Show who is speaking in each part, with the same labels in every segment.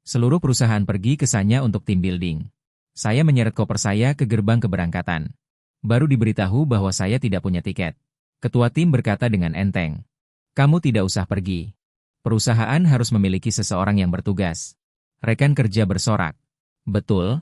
Speaker 1: Seluruh perusahaan pergi ke sana untuk tim building. Saya menyeret koper saya ke gerbang keberangkatan. Baru diberitahu bahwa saya tidak punya tiket. Ketua tim berkata dengan enteng, "Kamu tidak usah pergi. Perusahaan harus memiliki seseorang yang bertugas." Rekan kerja bersorak, "Betul.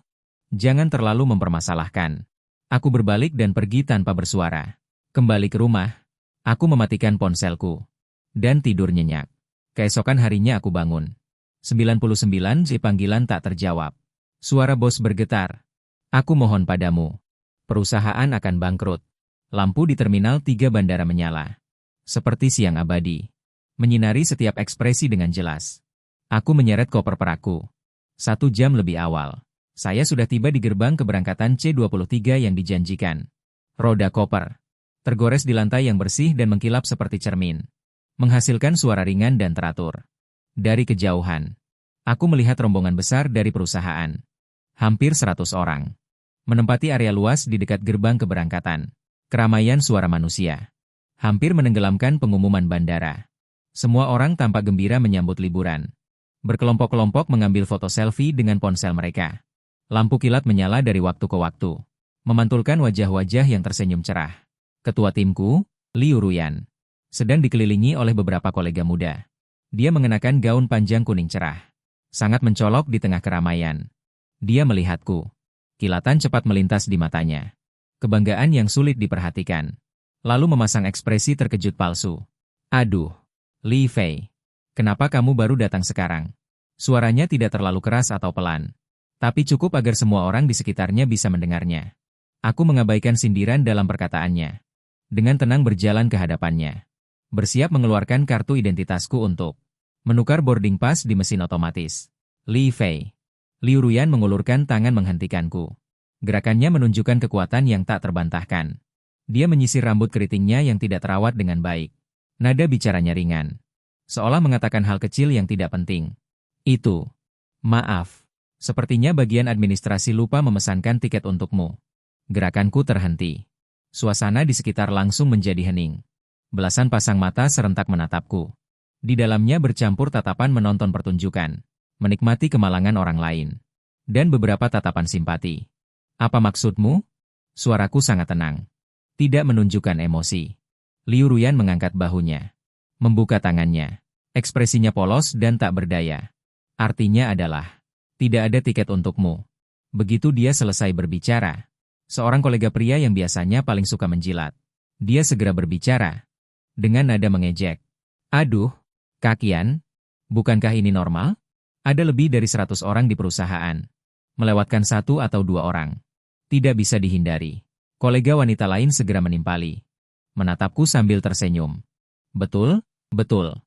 Speaker 1: Jangan terlalu mempermasalahkan." Aku berbalik dan pergi tanpa bersuara. Kembali ke rumah, aku mematikan ponselku. Dan tidur nyenyak. Keesokan harinya aku bangun. 99 panggilan tak terjawab. Suara bos bergetar. "Aku mohon padamu. Perusahaan akan bangkrut." Lampu di Terminal 3 bandara menyala. Seperti siang abadi. Menyinari setiap ekspresi dengan jelas. Aku menyeret koper peraku. 1 jam lebih awal. Saya sudah tiba di gerbang keberangkatan C-23 yang dijanjikan. Roda koper tergores di lantai yang bersih dan mengkilap seperti cermin. Menghasilkan suara ringan dan teratur. Dari kejauhan, aku melihat rombongan besar dari perusahaan. Hampir 100 orang. Menempati area luas di dekat gerbang keberangkatan. Keramaian suara manusia. Hampir menenggelamkan pengumuman bandara. Semua orang tampak gembira menyambut liburan. Berkelompok-kelompok mengambil foto selfie dengan ponsel mereka. Lampu kilat menyala dari waktu ke waktu. Memantulkan wajah-wajah yang tersenyum cerah. Ketua timku, Liu Ruyan, sedang dikelilingi oleh beberapa kolega muda. Dia mengenakan gaun panjang kuning cerah. Sangat mencolok di tengah keramaian. Dia melihatku. Kilatan cepat melintas di matanya. Kebanggaan yang sulit diperhatikan. Lalu memasang ekspresi terkejut palsu. "Aduh, Li Fei. Kenapa kamu baru datang sekarang?" Suaranya tidak terlalu keras atau pelan. Tapi cukup agar semua orang di sekitarnya bisa mendengarnya. Aku mengabaikan sindiran dalam perkataannya. Dengan tenang berjalan ke hadapannya. Bersiap mengeluarkan kartu identitasku untuk menukar boarding pass di mesin otomatis. "Li Fei." Liu Ruyan mengulurkan tangan menghentikanku. Gerakannya menunjukkan kekuatan yang tak terbantahkan. Dia menyisir rambut keritingnya yang tidak terawat dengan baik. Nada bicaranya ringan. Seolah mengatakan hal kecil yang tidak penting. "Itu. Maaf. Sepertinya bagian administrasi lupa memesankan tiket untukmu." Gerakanku terhenti. Suasana di sekitar langsung menjadi hening. Belasan pasang mata serentak menatapku. Di dalamnya bercampur tatapan menonton pertunjukan, menikmati kemalangan orang lain, dan beberapa tatapan simpati. "Apa maksudmu?" Suaraku sangat tenang. Tidak menunjukkan emosi. Liu Ruyan mengangkat bahunya. Membuka tangannya. Ekspresinya polos dan tak berdaya. "Artinya adalah, tidak ada tiket untukmu." Begitu dia selesai berbicara, seorang kolega pria yang biasanya paling suka menjilat. Dia segera berbicara. Dengan nada mengejek. "Aduh, Kakian, bukankah ini normal? Ada lebih dari 100 orang di perusahaan. Melewatkan 1 atau 2 orang. Tidak bisa dihindari." Kolega wanita lain segera menimpali. Menatapku sambil tersenyum. "Betul, betul.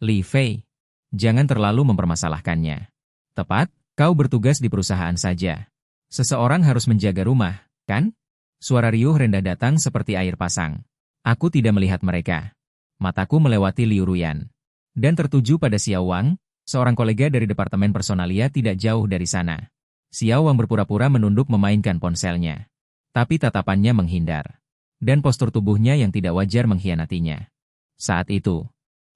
Speaker 1: Li Fei, jangan terlalu mempermasalahkannya. Tepat, kau bertugas di perusahaan saja. Seseorang harus menjaga rumah, kan?" Suara riuh rendah datang seperti air pasang. Aku tidak melihat mereka. Mataku melewati Liu Ruyan. Dan tertuju pada Xiao Wang, seorang kolega dari Departemen Personalia tidak jauh dari sana. Xiao Wang berpura-pura menunduk memainkan ponselnya. Tapi tatapannya menghindar. Dan postur tubuhnya yang tidak wajar mengkhianatinya. Saat itu,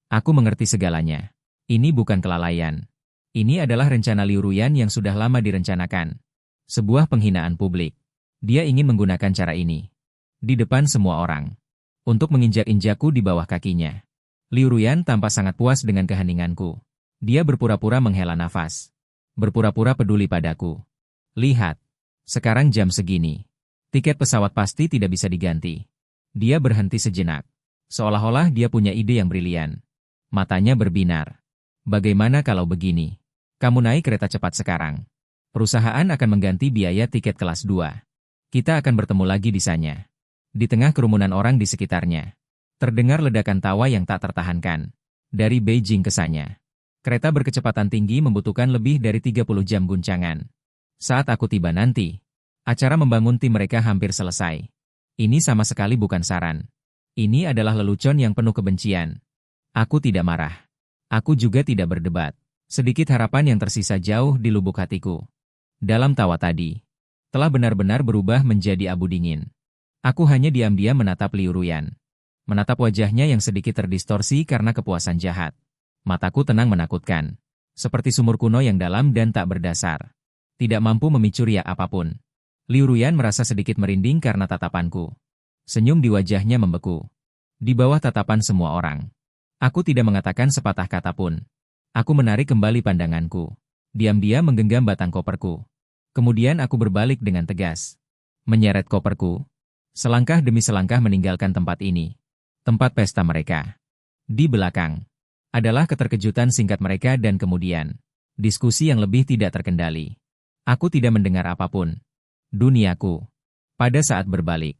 Speaker 1: aku mengerti segalanya. Ini bukan kelalaian. Ini adalah rencana Liu Ruyan yang sudah lama direncanakan. Sebuah penghinaan publik. Dia ingin menggunakan cara ini. Di depan semua orang. Untuk menginjak-injakku di bawah kakinya. Liu Ruyan tampak sangat puas dengan keheninganku. Dia berpura-pura menghela nafas. Berpura-pura peduli padaku. "Lihat. Sekarang jam segini. Tiket pesawat pasti tidak bisa diganti." Dia berhenti sejenak. Seolah-olah dia punya ide yang brilian. Matanya berbinar. "Bagaimana kalau begini? Kamu naik kereta cepat sekarang. Perusahaan akan mengganti biaya tiket kelas 2. Kita akan bertemu lagi di sana." Di tengah kerumunan orang di sekitarnya, terdengar ledakan tawa yang tak tertahankan. Dari Beijing ke sana, kereta berkecepatan tinggi membutuhkan lebih dari 30 jam guncangan. Saat aku tiba nanti, acara membangun tim mereka hampir selesai. Ini sama sekali bukan saran. Ini adalah lelucon yang penuh kebencian. Aku tidak marah. Aku juga tidak berdebat. Sedikit harapan yang tersisa jauh di lubuk hatiku. Dalam tawa tadi, telah benar-benar berubah menjadi abu dingin. Aku hanya diam-diam menatap Liu Ruyan. Menatap wajahnya yang sedikit terdistorsi karena kepuasan jahat. Mataku tenang menakutkan. Seperti sumur kuno yang dalam dan tak berdasar. Tidak mampu memicu riak apapun. Liu Ruyan merasa sedikit merinding karena tatapanku. Senyum di wajahnya membeku. Di bawah tatapan semua orang. Aku tidak mengatakan sepatah kata pun. Aku menarik kembali pandanganku. Diam-diam menggenggam batang koperku. Kemudian aku berbalik dengan tegas. Menyeret koperku. Selangkah demi selangkah meninggalkan tempat ini. Tempat pesta mereka. Di belakang. Adalah keterkejutan singkat mereka dan kemudian. Diskusi yang lebih tidak terkendali. Aku tidak mendengar apapun. Duniaku. Pada saat berbalik.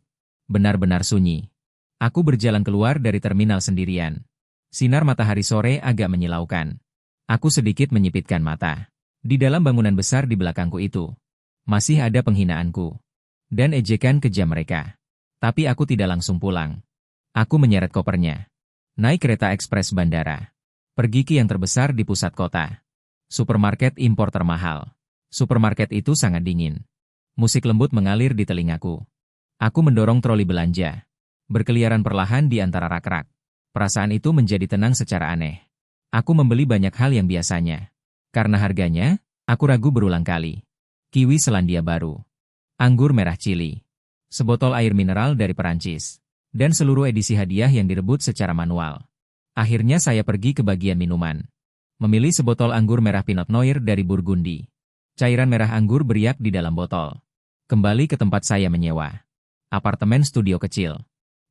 Speaker 1: Benar-benar sunyi. Aku berjalan keluar dari terminal sendirian. Sinar matahari sore agak menyilaukan. Aku sedikit menyipitkan mata. Di dalam bangunan besar di belakangku itu. Masih ada penghinaanku. Dan ejekan kejam mereka. Tapi aku tidak langsung pulang. Aku menyeret kopernya. Naik kereta ekspres bandara. Pergi ke yang terbesar di pusat kota. Supermarket impor termahal. Supermarket itu sangat dingin. Musik lembut mengalir di telingaku. Aku mendorong troli belanja. Berkeliaran perlahan di antara rak-rak. Perasaan itu menjadi tenang secara aneh. Aku membeli banyak hal yang biasanya. Karena harganya, aku ragu berulang kali. Kiwi Selandia Baru. Anggur merah Chili. Sebotol air mineral dari Perancis. Dan seluruh edisi hadiah yang direbut secara manual. Akhirnya saya pergi ke bagian minuman. Memilih sebotol anggur merah Pinot Noir dari Burgundi. Cairan merah anggur beriak di dalam botol. Kembali ke tempat saya menyewa. Apartemen studio kecil.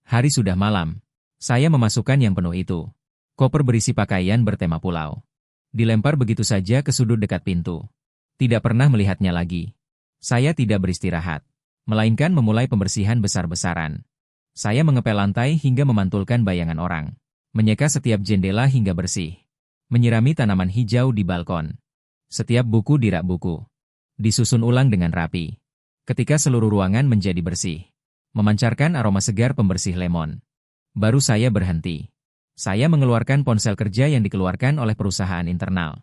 Speaker 1: Hari sudah malam. Saya memasukkan yang penuh itu. Koper berisi pakaian bertema pulau. Dilempar begitu saja ke sudut dekat pintu. Tidak pernah melihatnya lagi. Saya tidak beristirahat. Melainkan memulai pembersihan besar-besaran. Saya mengepel lantai hingga memantulkan bayangan orang. Menyeka setiap jendela hingga bersih. Menyirami tanaman hijau di balkon. Setiap buku di rak buku. Disusun ulang dengan rapi. Ketika seluruh ruangan menjadi bersih. Memancarkan aroma segar pembersih lemon. Baru saya berhenti. Saya mengeluarkan ponsel kerja yang dikeluarkan oleh perusahaan internal.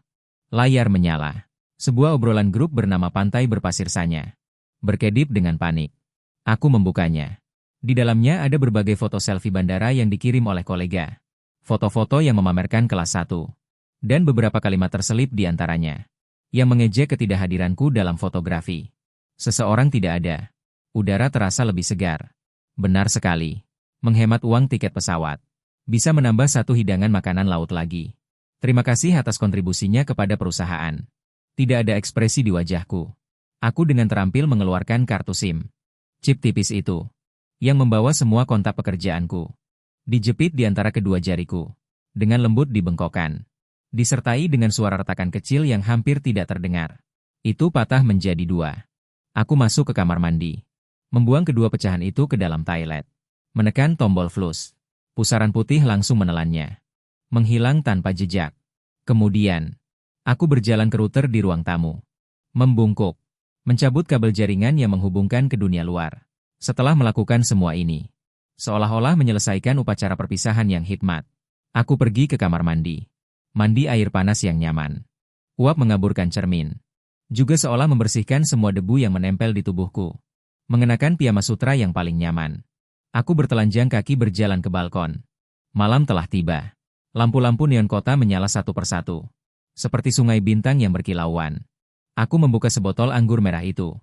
Speaker 1: Layar menyala. Sebuah obrolan grup bernama Pantai Berpasir Sanya. Berkedip dengan panik. Aku membukanya. Di dalamnya ada berbagai foto selfie bandara yang dikirim oleh kolega. Foto-foto yang memamerkan kelas 1. Dan beberapa kalimat terselip di antaranya. Yang mengejek ketidakhadiranku dalam fotografi. Seseorang tidak ada. Udara terasa lebih segar. Benar sekali. Menghemat uang tiket pesawat. Bisa menambah satu hidangan makanan laut lagi. Terima kasih atas kontribusinya kepada perusahaan. Tidak ada ekspresi di wajahku. Aku dengan terampil mengeluarkan kartu SIM. Chip tipis itu. Yang membawa semua kontak pekerjaanku. Dijepit di antara kedua jariku. Dengan lembut dibengkokkan. Disertai dengan suara retakan kecil yang hampir tidak terdengar. Itu patah menjadi 2. Aku masuk ke kamar mandi. Membuang kedua pecahan itu ke dalam toilet. Menekan tombol flush. Pusaran putih langsung menelannya. Menghilang tanpa jejak. Kemudian, aku berjalan ke router di ruang tamu. Membungkuk. Mencabut kabel jaringan yang menghubungkan ke dunia luar. Setelah melakukan semua ini, seolah-olah menyelesaikan upacara perpisahan yang hikmat, aku pergi ke kamar mandi. Mandi air panas yang nyaman. Uap mengaburkan cermin. Juga seolah membersihkan semua debu yang menempel di tubuhku. Mengenakan piyama sutra yang paling nyaman. Aku bertelanjang kaki berjalan ke balkon. Malam telah tiba. Lampu-lampu neon kota menyala satu persatu. Seperti sungai bintang yang berkilauan. Aku membuka sebotol anggur merah itu.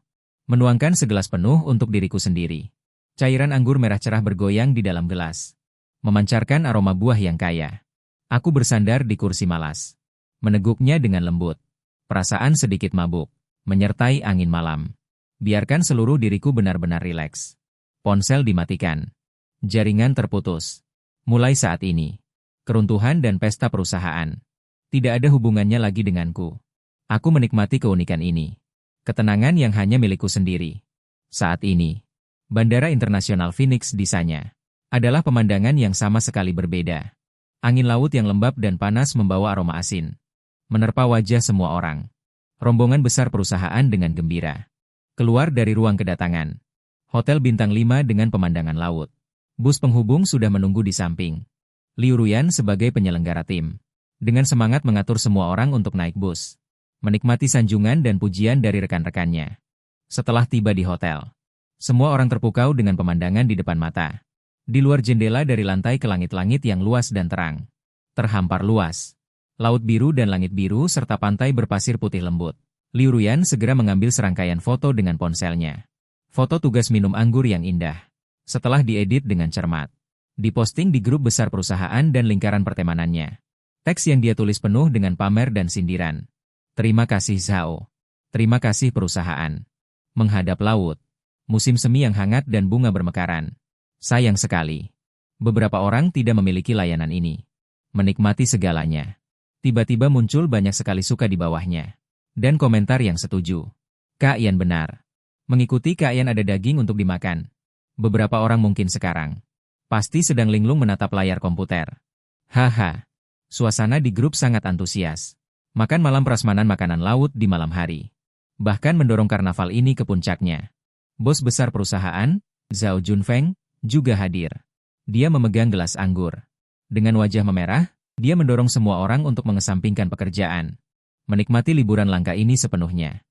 Speaker 1: Menuangkan segelas penuh untuk diriku sendiri. Cairan anggur merah cerah bergoyang di dalam gelas. Memancarkan aroma buah yang kaya. Aku bersandar di kursi malas. Meneguknya dengan lembut. Perasaan sedikit mabuk. Menyertai angin malam. Biarkan seluruh diriku benar-benar rileks. Ponsel dimatikan. Jaringan terputus. Mulai saat ini. Keruntuhan dan pesta perusahaan. Tidak ada hubungannya lagi denganku. Aku menikmati keunikan ini. Ketenangan yang hanya milikku sendiri. Saat ini, Bandara Internasional Phoenix di Sanya adalah pemandangan yang sama sekali berbeda. Angin laut yang lembab dan panas membawa aroma asin. Menerpa wajah semua orang. Rombongan besar perusahaan dengan gembira. Keluar dari ruang kedatangan. Hotel bintang 5 dengan pemandangan laut. Bus penghubung sudah menunggu di samping. Liu Ruyan sebagai penyelenggara tim. Dengan semangat mengatur semua orang untuk naik bus. Menikmati sanjungan dan pujian dari rekan-rekannya. Setelah tiba di hotel, semua orang terpukau dengan pemandangan di depan mata. Di luar jendela dari lantai ke langit-langit yang luas dan terang. Terhampar luas. Laut biru dan langit biru serta pantai berpasir putih lembut. Liu Ruyan segera mengambil serangkaian foto dengan ponselnya. Foto tugas minum anggur yang indah. Setelah diedit dengan cermat, diposting di grup besar perusahaan dan lingkaran pertemanannya. Teks yang dia tulis penuh dengan pamer dan sindiran. Terima kasih Zhao. Terima kasih perusahaan. Menghadap laut. Musim semi yang hangat dan bunga bermekaran. Sayang sekali. Beberapa orang tidak memiliki layanan ini. Menikmati segalanya. Tiba-tiba muncul banyak sekali suka di bawahnya. Dan komentar yang setuju. Kak Ian benar. Mengikuti Kak Ian ada daging untuk dimakan. Beberapa orang mungkin sekarang. Pasti sedang linglung menatap layar komputer. Haha. Suasana di grup sangat antusias. Makan malam prasmanan makanan laut di malam hari. Bahkan mendorong karnaval ini ke puncaknya. Bos besar perusahaan, Zhao Junfeng, juga hadir. Dia memegang gelas anggur. Dengan wajah memerah, dia mendorong semua orang untuk mengesampingkan pekerjaan. Menikmati liburan langka ini sepenuhnya.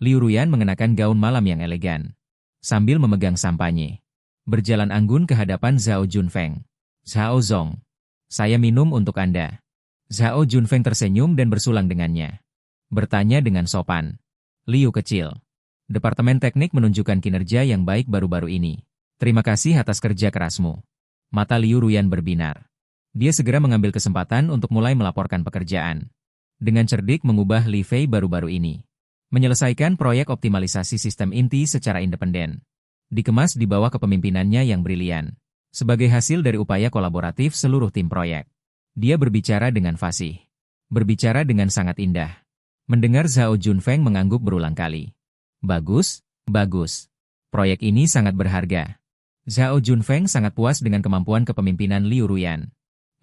Speaker 1: Liu Ruyan mengenakan gaun malam yang elegan. Sambil memegang sampanye. Berjalan anggun ke hadapan Zhao Junfeng. Zhao Zong. Saya minum untuk Anda. Zhao Junfeng tersenyum dan bersulang dengannya. Bertanya dengan sopan. Liu kecil. Departemen teknik menunjukkan kinerja yang baik baru-baru ini. Terima kasih atas kerja kerasmu. Mata Liu Ruyan berbinar. Dia segera mengambil kesempatan untuk mulai melaporkan pekerjaan. Dengan cerdik mengubah Li Fei baru-baru ini. Menyelesaikan proyek optimalisasi sistem inti secara independen. Dikemas di bawah kepemimpinannya yang brilian. Sebagai hasil dari upaya kolaboratif seluruh tim proyek. Dia berbicara dengan fasih. Berbicara dengan sangat indah. Mendengar Zhao Junfeng mengangguk berulang kali. Bagus, bagus. Proyek ini sangat berharga. Zhao Junfeng sangat puas dengan kemampuan kepemimpinan Liu Ruyan.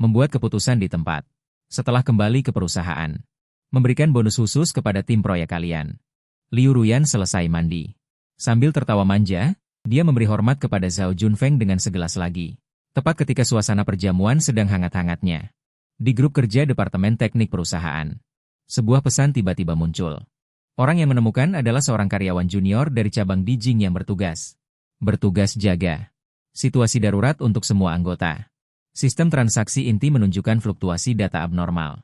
Speaker 1: Membuat keputusan di tempat. Setelah kembali ke perusahaan. Memberikan bonus khusus kepada tim proyek kalian. Liu Ruyan selesai mandi. Sambil tertawa manja, dia memberi hormat kepada Zhao Junfeng dengan segelas lagi. Tepat ketika suasana perjamuan sedang hangat-hangatnya. Di grup kerja Departemen Teknik Perusahaan. Sebuah pesan tiba-tiba muncul. Orang yang menemukan adalah seorang karyawan junior dari cabang Dijing yang bertugas. Bertugas jaga. Situasi darurat untuk semua anggota. Sistem transaksi inti menunjukkan fluktuasi data abnormal.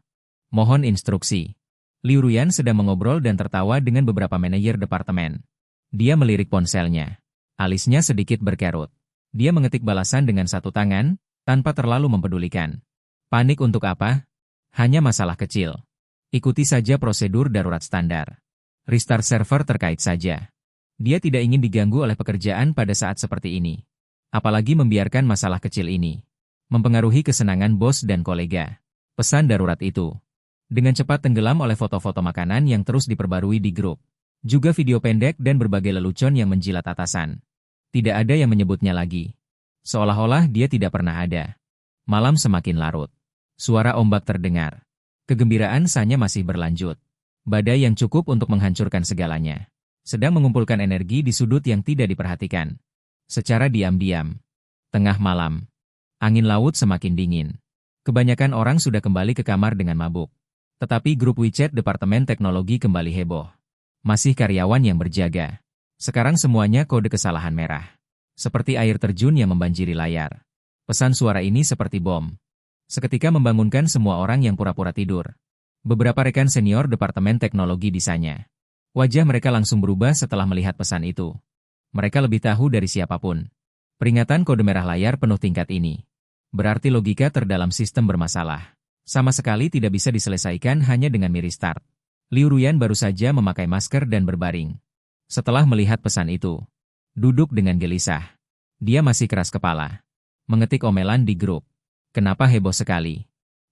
Speaker 1: Mohon instruksi. Liu Ruyan sedang mengobrol dan tertawa dengan beberapa manajer departemen. Dia melirik ponselnya. Alisnya sedikit berkerut. Dia mengetik balasan dengan satu tangan, tanpa terlalu mempedulikan. Panik untuk apa? Hanya masalah kecil. Ikuti saja prosedur darurat standar. Restart server terkait saja. Dia tidak ingin diganggu oleh pekerjaan pada saat seperti ini. Apalagi membiarkan masalah kecil ini mempengaruhi kesenangan bos dan kolega. Pesan darurat itu dengan cepat tenggelam oleh foto-foto makanan yang terus diperbarui di grup. Juga video pendek dan berbagai lelucon yang menjilat atasan. Tidak ada yang menyebutnya lagi. Seolah-olah dia tidak pernah ada. Malam semakin larut. Suara ombak terdengar. Kegembiraan Sanya masih berlanjut. Badai yang cukup untuk menghancurkan segalanya. Sedang mengumpulkan energi di sudut yang tidak diperhatikan. Secara diam-diam. Tengah malam. Angin laut semakin dingin. Kebanyakan orang sudah kembali ke kamar dengan mabuk. Tetapi grup WeChat Departemen Teknologi kembali heboh. Masih karyawan yang berjaga. Sekarang semuanya kode kesalahan merah. Seperti air terjun yang membanjiri layar. Pesan suara ini seperti bom. Seketika membangunkan semua orang yang pura-pura tidur. Beberapa rekan senior Departemen Teknologi di Sanya. Wajah mereka langsung berubah setelah melihat pesan itu. Mereka lebih tahu dari siapapun. Peringatan kode merah layar penuh tingkat ini. Berarti logika terdalam sistem bermasalah. Sama sekali tidak bisa diselesaikan hanya dengan restart. Liu Ruyan baru saja memakai masker dan berbaring. Setelah melihat pesan itu, duduk dengan gelisah. Dia masih keras kepala. Mengetik omelan di grup. Kenapa heboh sekali?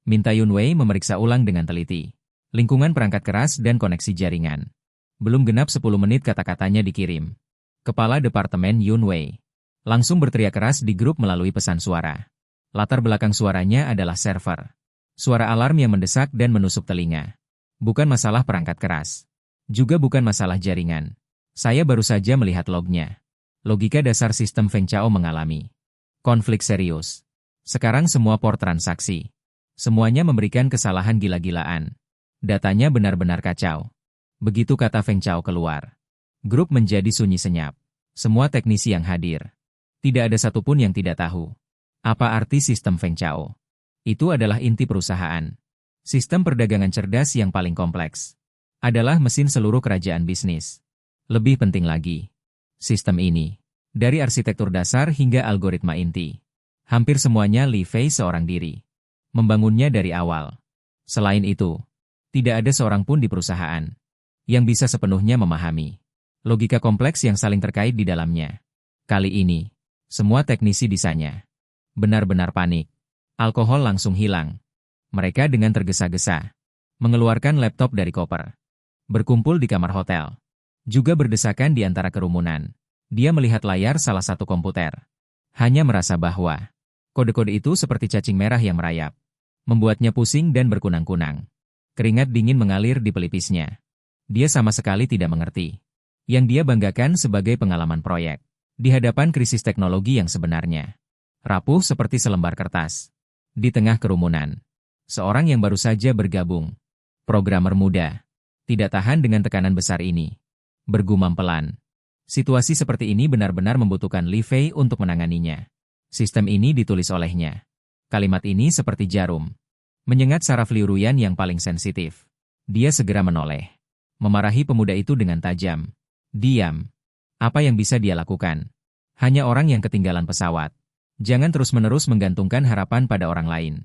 Speaker 1: Minta Yunwei memeriksa ulang dengan teliti. Lingkungan perangkat keras dan koneksi jaringan. Belum genap 10 menit kata-katanya dikirim. Kepala Departemen Yunwei langsung berteriak keras di grup melalui pesan suara. Latar belakang suaranya adalah server. Suara alarm yang mendesak dan menusuk telinga. Bukan masalah perangkat keras. Juga bukan masalah jaringan. Saya baru saja melihat lognya. Logika dasar sistem Feng Chao mengalami konflik serius. Sekarang semua port transaksi. Semuanya memberikan kesalahan gila-gilaan. Datanya benar-benar kacau. Begitu kata Feng Chao keluar. Grup menjadi sunyi senyap. Semua teknisi yang hadir. Tidak ada satupun yang tidak tahu. Apa arti sistem Feng Chao? Itu adalah inti perusahaan. Sistem perdagangan cerdas yang paling kompleks adalah mesin seluruh kerajaan bisnis. Lebih penting lagi, sistem ini, dari arsitektur dasar hingga algoritma inti, hampir semuanya Li Fei seorang diri membangunnya dari awal. Selain itu, tidak ada seorang pun di perusahaan yang bisa sepenuhnya memahami logika kompleks yang saling terkait di dalamnya. Kali ini, semua teknisi desainnya benar-benar panik. Alkohol langsung hilang. Mereka dengan tergesa-gesa mengeluarkan laptop dari koper, berkumpul di kamar hotel, juga berdesakan di antara kerumunan. Dia melihat layar salah satu komputer, hanya merasa bahwa kode-kode itu seperti cacing merah yang merayap, membuatnya pusing dan berkunang-kunang. Keringat dingin mengalir di pelipisnya. Dia sama sekali tidak mengerti yang dia banggakan sebagai pengalaman proyek di hadapan krisis teknologi yang sebenarnya. Rapuh seperti selembar kertas. Di tengah kerumunan, seorang yang baru saja bergabung, programmer muda, tidak tahan dengan tekanan besar ini. Bergumam pelan. Situasi seperti ini benar-benar membutuhkan Li Fei untuk menanganinya. Sistem ini ditulis olehnya. Kalimat ini seperti jarum, menyengat saraf Liu Ruyan yang paling sensitif. Dia segera menoleh, memarahi pemuda itu dengan tajam. Diam. Apa yang bisa dia lakukan? Hanya orang yang ketinggalan pesawat. Jangan terus-menerus menggantungkan harapan pada orang lain.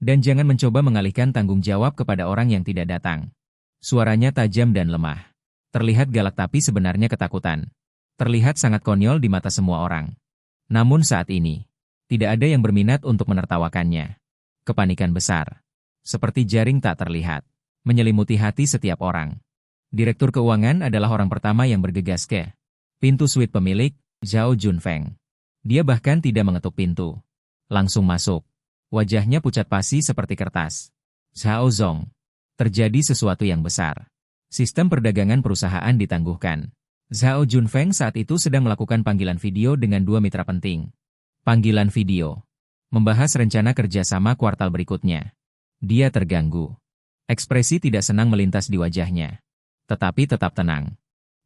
Speaker 1: Dan jangan mencoba mengalihkan tanggung jawab kepada orang yang tidak datang. Suaranya tajam dan lemah. Terlihat galak tapi sebenarnya ketakutan. Terlihat sangat konyol di mata semua orang. Namun saat ini, tidak ada yang berminat untuk menertawakannya. Kepanikan besar, seperti jaring tak terlihat, menyelimuti hati setiap orang. Direktur keuangan adalah orang pertama yang bergegas ke pintu suite pemilik, Zhao Junfeng. Dia bahkan tidak mengetuk pintu. Langsung masuk. Wajahnya pucat pasi seperti kertas. Zhao Zong. Terjadi sesuatu yang besar. Sistem perdagangan perusahaan ditangguhkan. Zhao Junfeng saat itu sedang melakukan panggilan video dengan dua mitra penting. Panggilan video membahas rencana kerjasama kuartal berikutnya. Dia terganggu. Ekspresi tidak senang melintas di wajahnya. Tetapi tetap tenang.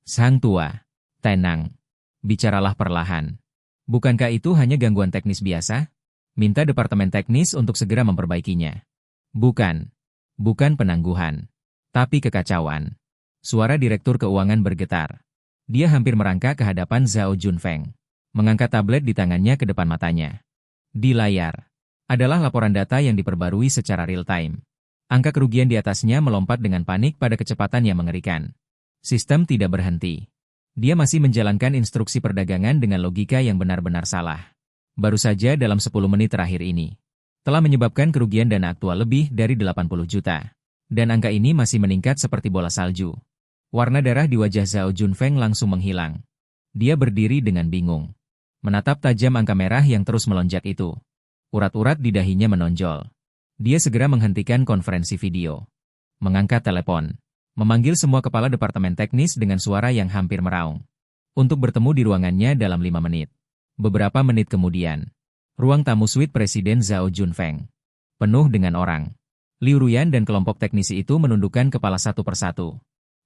Speaker 1: Sang tua, tenang. Bicaralah perlahan. Bukankah itu hanya gangguan teknis biasa? Minta departemen teknis untuk segera memperbaikinya. Bukan. Bukan penangguhan. Tapi kekacauan. Suara direktur keuangan bergetar. Dia hampir merangkak ke hadapan Zhao Junfeng. Mengangkat tablet di tangannya ke depan matanya. Di layar adalah laporan data yang diperbarui secara real-time. Angka kerugian di atasnya melompat dengan panik pada kecepatan yang mengerikan. Sistem tidak berhenti. Dia masih menjalankan instruksi perdagangan dengan logika yang benar-benar salah. Baru saja dalam 10 menit terakhir ini, telah menyebabkan kerugian dana aktual lebih dari 80 juta. Dan angka ini masih meningkat seperti bola salju. Warna darah di wajah Zhao Junfeng langsung menghilang. Dia berdiri dengan bingung, menatap tajam angka merah yang terus melonjak itu. Urat-urat di dahinya menonjol. Dia segera menghentikan konferensi video, mengangkat telepon, memanggil semua kepala departemen teknis dengan suara yang hampir meraung, untuk bertemu di ruangannya dalam 5 menit. Beberapa menit kemudian, ruang tamu suite Presiden Zhao Junfeng penuh dengan orang. Liu Ruyan dan kelompok teknisi itu menundukkan kepala satu persatu,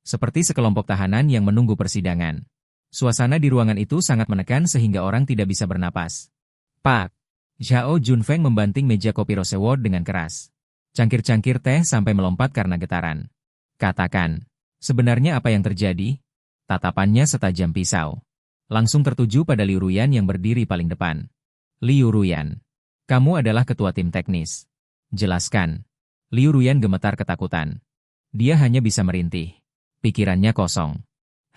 Speaker 1: seperti sekelompok tahanan yang menunggu persidangan. Suasana di ruangan itu sangat menekan sehingga orang tidak bisa bernapas. Pak! Zhao Junfeng membanting meja kopi Roseward dengan keras. Cangkir-cangkir teh sampai melompat karena getaran. Katakan, sebenarnya apa yang terjadi? Tatapannya setajam pisau. Langsung tertuju pada Liu Ruyan yang berdiri paling depan. Liu Ruyan, kamu adalah ketua tim teknis. Jelaskan. Liu Ruyan gemetar ketakutan. Dia hanya bisa merintih. Pikirannya kosong.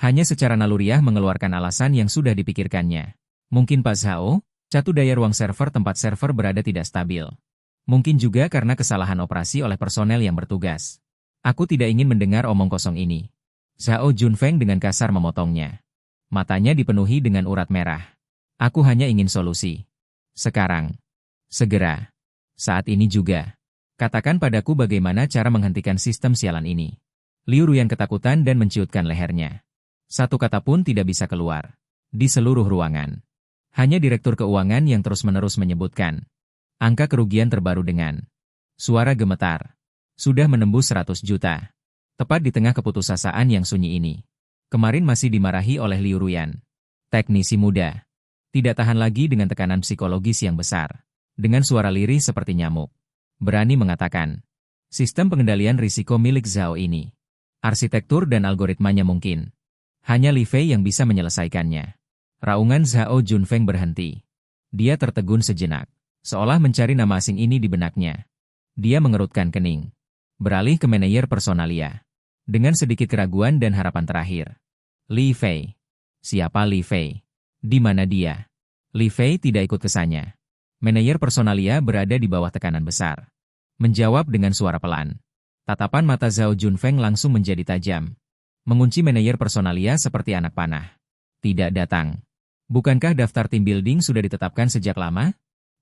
Speaker 1: Hanya secara naluriah mengeluarkan alasan yang sudah dipikirkannya. Mungkin Pak Zhao, catu daya ruang server tempat server berada tidak stabil. Mungkin juga karena kesalahan operasi oleh personel yang bertugas. Aku tidak ingin mendengar omong kosong ini. Zhao Junfeng dengan kasar memotongnya. Matanya dipenuhi dengan urat merah. Aku hanya ingin solusi. Sekarang. Segera. Saat ini juga. Katakan padaku bagaimana cara menghentikan sistem sialan ini. Liu Ruyan ketakutan dan menciutkan lehernya. Satu kata pun tidak bisa keluar. Di seluruh ruangan. Hanya direktur keuangan yang terus-menerus menyebutkan angka kerugian terbaru dengan suara gemetar. Sudah menembus 100 juta. Tepat di tengah keputusasaan yang sunyi ini. Kemarin masih dimarahi oleh Liu Ruyan. Teknisi muda. Tidak tahan lagi dengan tekanan psikologis yang besar. Dengan suara lirih seperti nyamuk. Berani mengatakan, Sistem pengendalian risiko milik Zhao ini. Arsitektur dan algoritmanya mungkin. Hanya Li Fei yang bisa menyelesaikannya. Raungan Zhao Junfeng berhenti. Dia tertegun sejenak, seolah mencari nama asing ini di benaknya. Dia mengerutkan kening. Beralih ke manajer personalia. Dengan sedikit keraguan dan harapan terakhir. Li Fei. Siapa Li Fei? Di mana dia? Li Fei tidak ikut kesannya. Manajer personalia berada di bawah tekanan besar. Menjawab dengan suara pelan. Tatapan mata Zhao Junfeng langsung menjadi tajam. Mengunci manajer personalia seperti anak panah. Tidak datang. Bukankah daftar tim building sudah ditetapkan sejak lama?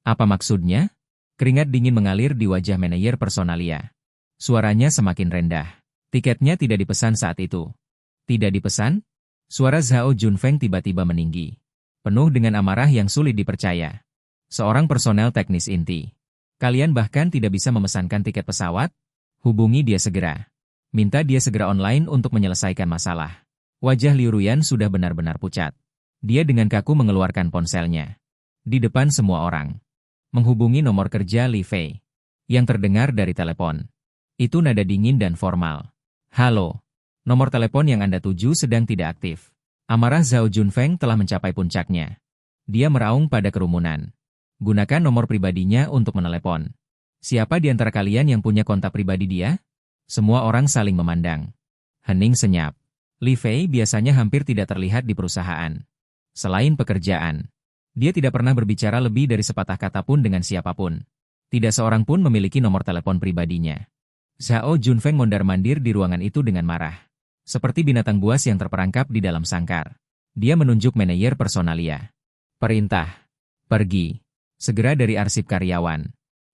Speaker 1: Apa maksudnya? Keringat dingin mengalir di wajah manajer personalia. Suaranya semakin rendah. Tiketnya tidak dipesan saat itu. Tidak dipesan? Suara Zhao Junfeng tiba-tiba meninggi. Penuh dengan amarah yang sulit dipercaya. Seorang personel teknis inti. Kalian bahkan tidak bisa memesankan tiket pesawat? Hubungi dia segera. Minta dia segera online untuk menyelesaikan masalah. Wajah Liu Ruyan sudah benar-benar pucat. Dia dengan kaku mengeluarkan ponselnya. Di depan semua orang. Menghubungi nomor kerja Li Fei. Yang terdengar dari telepon. Itu nada dingin dan formal. Halo. Nomor telepon yang Anda tuju sedang tidak aktif. Amarah Zhao Junfeng telah mencapai puncaknya. Dia meraung pada kerumunan. Gunakan nomor pribadinya untuk menelepon. Siapa di antara kalian yang punya kontak pribadi dia? Semua orang saling memandang. Hening senyap. Li Fei biasanya hampir tidak terlihat di perusahaan. Selain pekerjaan, dia tidak pernah berbicara lebih dari sepatah kata pun dengan siapapun. Tidak seorang pun memiliki nomor telepon pribadinya. Zhao Junfeng mondar-mandir di ruangan itu dengan marah. Seperti binatang buas yang terperangkap di dalam sangkar. Dia menunjuk manajer personalia. Perintah. Pergi. Segera dari arsip karyawan.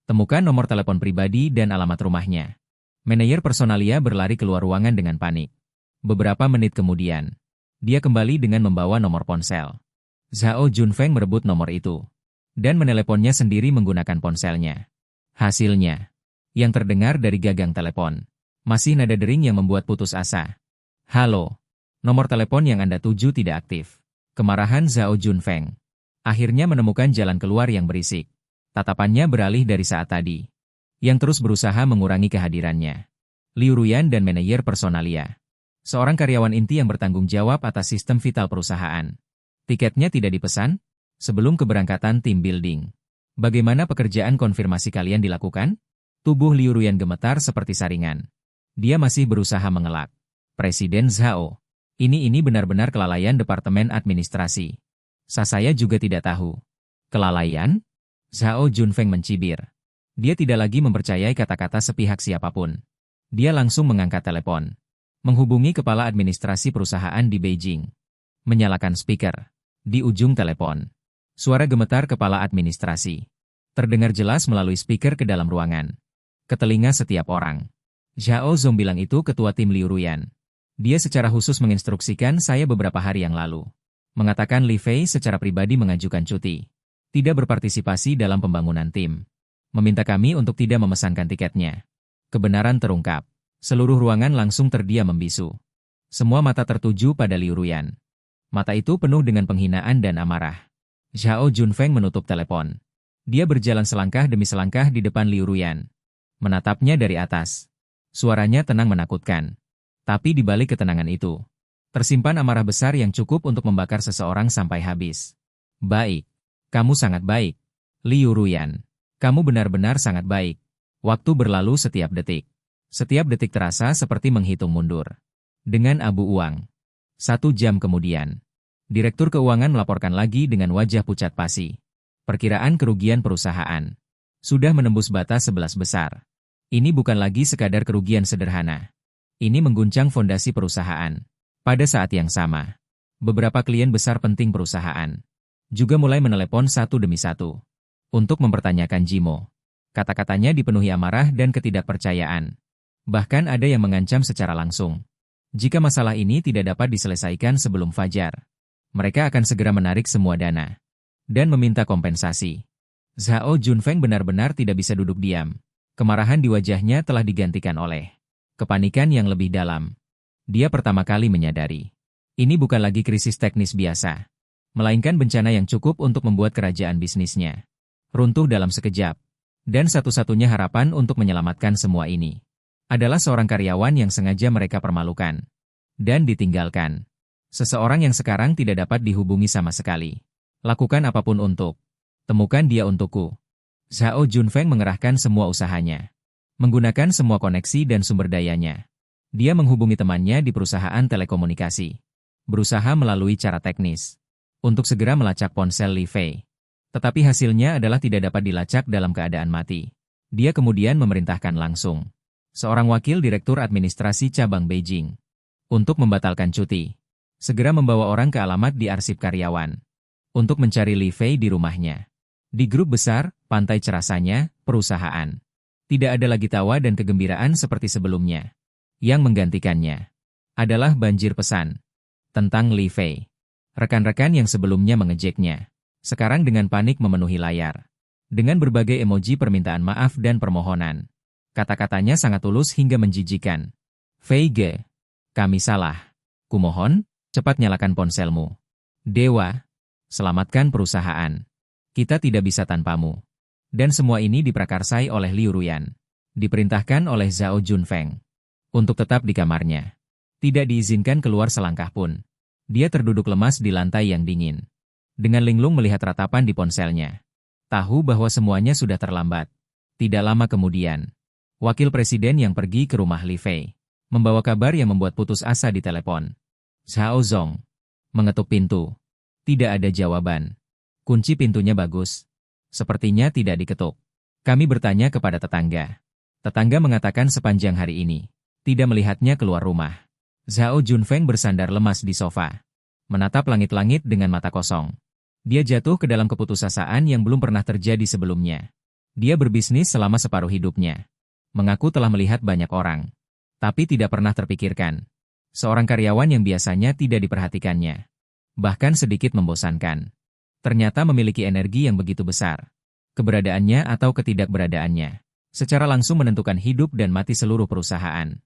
Speaker 1: Temukan nomor telepon pribadi dan alamat rumahnya. Manajer personalia berlari keluar ruangan dengan panik. Beberapa menit kemudian, dia kembali dengan membawa nomor ponsel. Zhao Junfeng merebut nomor itu. Dan meneleponnya sendiri menggunakan ponselnya. Hasilnya, yang terdengar dari gagang telepon. Masih nada dering yang membuat putus asa. Halo. Nomor telepon yang Anda tuju tidak aktif. Kemarahan Zhao Junfeng. Akhirnya menemukan jalan keluar yang berisik. Tatapannya beralih dari saat tadi. Yang terus berusaha mengurangi kehadirannya. Liu Ruyan dan manajer personalia. Seorang karyawan inti yang bertanggung jawab atas sistem vital perusahaan. Tiketnya tidak dipesan? Sebelum keberangkatan tim building. Bagaimana pekerjaan konfirmasi kalian dilakukan? Tubuh Liu Ruyan gemetar seperti saringan. Dia masih berusaha mengelak. Presiden Zhao. Ini benar-benar kelalaian Departemen Administrasi. Saya juga tidak tahu. Kelalaian? Zhao Junfeng mencibir. Dia tidak lagi mempercayai kata-kata sepihak siapapun. Dia langsung mengangkat telepon. Menghubungi kepala administrasi perusahaan di Beijing. Menyalakan speaker. Di ujung telepon. Suara gemetar kepala administrasi. Terdengar jelas melalui speaker ke dalam ruangan. Ke telinga setiap orang. Zhao Zong bilang itu ketua tim Liu Ruyan. Dia secara khusus menginstruksikan saya beberapa hari yang lalu. Mengatakan Li Fei secara pribadi mengajukan cuti. Tidak berpartisipasi dalam pembangunan tim. Meminta kami untuk tidak memesankan tiketnya. Kebenaran terungkap. Seluruh ruangan langsung terdiam membisu. Semua mata tertuju pada Liu Ruyan. Mata itu penuh dengan penghinaan dan amarah. Zhao Junfeng menutup telepon. Dia berjalan selangkah demi selangkah di depan Liu Ruyan. Menatapnya dari atas. Suaranya tenang menakutkan. Tapi di balik ketenangan itu, tersimpan amarah besar yang cukup untuk membakar seseorang sampai habis. Baik. Kamu sangat baik. Liu Ruyan. Kamu benar-benar sangat baik. Waktu berlalu setiap detik. Setiap detik terasa seperti menghitung mundur. Dengan abu uang. 1 jam kemudian. Direktur keuangan melaporkan lagi dengan wajah pucat pasi. Perkiraan kerugian perusahaan. Sudah menembus batas 11 besar. Ini bukan lagi sekadar kerugian sederhana. Ini mengguncang fondasi perusahaan. Pada saat yang sama, beberapa klien besar penting perusahaan juga mulai menelepon satu demi satu untuk mempertanyakan Jimo. Kata-katanya dipenuhi amarah dan ketidakpercayaan. Bahkan ada yang mengancam secara langsung. Jika masalah ini tidak dapat diselesaikan sebelum fajar, mereka akan segera menarik semua dana dan meminta kompensasi. Zhao Junfeng benar-benar tidak bisa duduk diam. Kemarahan di wajahnya telah digantikan oleh kepanikan yang lebih dalam. Dia pertama kali menyadari, ini bukan lagi krisis teknis biasa, melainkan bencana yang cukup untuk membuat kerajaan bisnisnya runtuh dalam sekejap. Dan satu-satunya harapan untuk menyelamatkan semua ini Adalah seorang karyawan yang sengaja mereka permalukan dan ditinggalkan. Seseorang yang sekarang tidak dapat dihubungi sama sekali. Lakukan apapun untuk temukan dia untukku. Zhao Junfeng mengerahkan semua usahanya. Menggunakan semua koneksi dan sumber dayanya. Dia menghubungi temannya di perusahaan telekomunikasi. Berusaha melalui cara teknis untuk segera melacak ponsel Li Fei. Tetapi hasilnya adalah tidak dapat dilacak dalam keadaan mati. Dia kemudian memerintahkan langsung seorang wakil direktur administrasi cabang Beijing untuk membatalkan cuti. Segera membawa orang ke alamat di arsip karyawan untuk mencari Li Fei di rumahnya. Di grup besar, pantai cerasanya, perusahaan. Tidak ada lagi tawa dan kegembiraan seperti sebelumnya. Yang menggantikannya adalah banjir pesan tentang Li Fei. Rekan-rekan yang sebelumnya mengejeknya, sekarang dengan panik memenuhi layar. Dengan berbagai emoji permintaan maaf dan permohonan. Kata-katanya sangat tulus hingga menjijikan. Fei Ge, kami salah. Kumohon, cepat nyalakan ponselmu. Dewa, selamatkan perusahaan. Kita tidak bisa tanpamu. Dan semua ini diprakarsai oleh Liu Ruyan. Diperintahkan oleh Zhao Junfeng untuk tetap di kamarnya. Tidak diizinkan keluar selangkah pun. Dia terduduk lemas di lantai yang dingin. Dengan linglung melihat ratapan di ponselnya. Tahu bahwa semuanya sudah terlambat. Tidak lama kemudian, wakil presiden yang pergi ke rumah Li Fei membawa kabar yang membuat putus asa di telepon. Zhao Zong mengetuk pintu. Tidak ada jawaban. Kunci pintunya bagus. Sepertinya tidak diketuk. Kami bertanya kepada tetangga. Tetangga mengatakan sepanjang hari ini tidak melihatnya keluar rumah. Zhao Junfeng bersandar lemas di sofa, menatap langit-langit dengan mata kosong. Dia jatuh ke dalam keputusasaan yang belum pernah terjadi sebelumnya. Dia berbisnis selama separuh hidupnya. Mengaku telah melihat banyak orang. Tapi tidak pernah terpikirkan. Seorang karyawan yang biasanya tidak diperhatikannya. Bahkan sedikit membosankan. Ternyata memiliki energi yang begitu besar. Keberadaannya atau ketidakberadaannya secara langsung menentukan hidup dan mati seluruh perusahaan.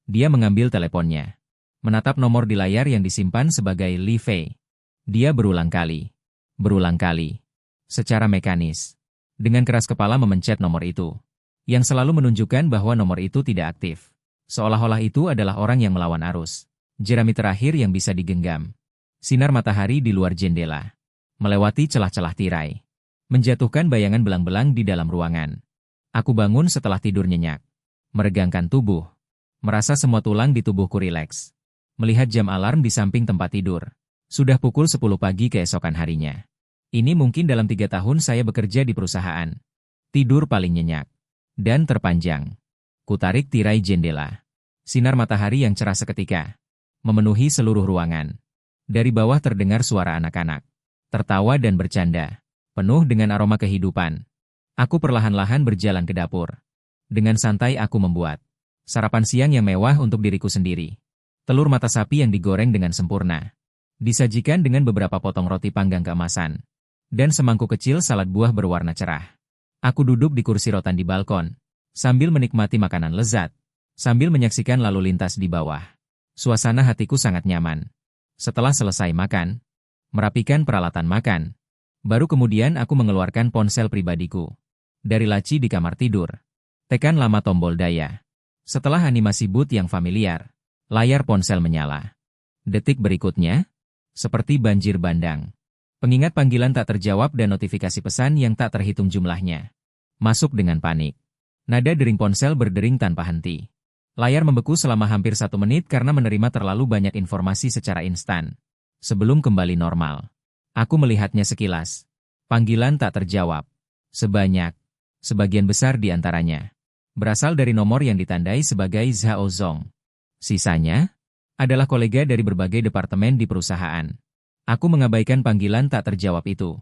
Speaker 1: Dia mengambil teleponnya. Menatap nomor di layar yang disimpan sebagai Li Fei. Dia berulang kali. Secara mekanis. Dengan keras kepala memencet nomor itu. Yang selalu menunjukkan bahwa nomor itu tidak aktif. Seolah-olah itu adalah orang yang melawan arus. Jerami terakhir yang bisa digenggam. Sinar matahari di luar jendela. Melewati celah-celah tirai. Menjatuhkan bayangan belang-belang di dalam ruangan. Aku bangun setelah tidur nyenyak. Meregangkan tubuh. Merasa semua tulang di tubuhku rileks. Melihat jam alarm di samping tempat tidur. Sudah pukul 10 pagi keesokan harinya. Ini mungkin dalam 3 tahun saya bekerja di perusahaan. Tidur paling nyenyak. Dan terpanjang. Kutarik tirai jendela. Sinar matahari yang cerah seketika. Memenuhi seluruh ruangan. Dari bawah terdengar suara anak-anak. Tertawa dan bercanda. Penuh dengan aroma kehidupan. Aku perlahan-lahan berjalan ke dapur. Dengan santai aku membuat sarapan siang yang mewah untuk diriku sendiri. Telur mata sapi yang digoreng dengan sempurna. Disajikan dengan beberapa potong roti panggang keemasan. Dan semangkuk kecil salad buah berwarna cerah. Aku duduk di kursi rotan di balkon. Sambil menikmati makanan lezat. Sambil menyaksikan lalu lintas di bawah. Suasana hatiku sangat nyaman. Setelah selesai makan. Merapikan peralatan makan. Baru kemudian aku mengeluarkan ponsel pribadiku. Dari laci di kamar tidur. Tekan lama tombol daya. Setelah animasi boot yang familiar. Layar ponsel menyala. Detik berikutnya. Seperti banjir bandang. Pengingat panggilan tak terjawab dan notifikasi pesan yang tak terhitung jumlahnya. Masuk dengan panik. Nada dering ponsel berdering tanpa henti. Layar membeku selama hampir 1 menit karena menerima terlalu banyak informasi secara instan. Sebelum kembali normal. Aku melihatnya sekilas. Panggilan tak terjawab. Sebagian besar di antaranya berasal dari nomor yang ditandai sebagai Zhao Zong. Sisanya adalah kolega dari berbagai departemen di perusahaan. Aku mengabaikan panggilan tak terjawab itu.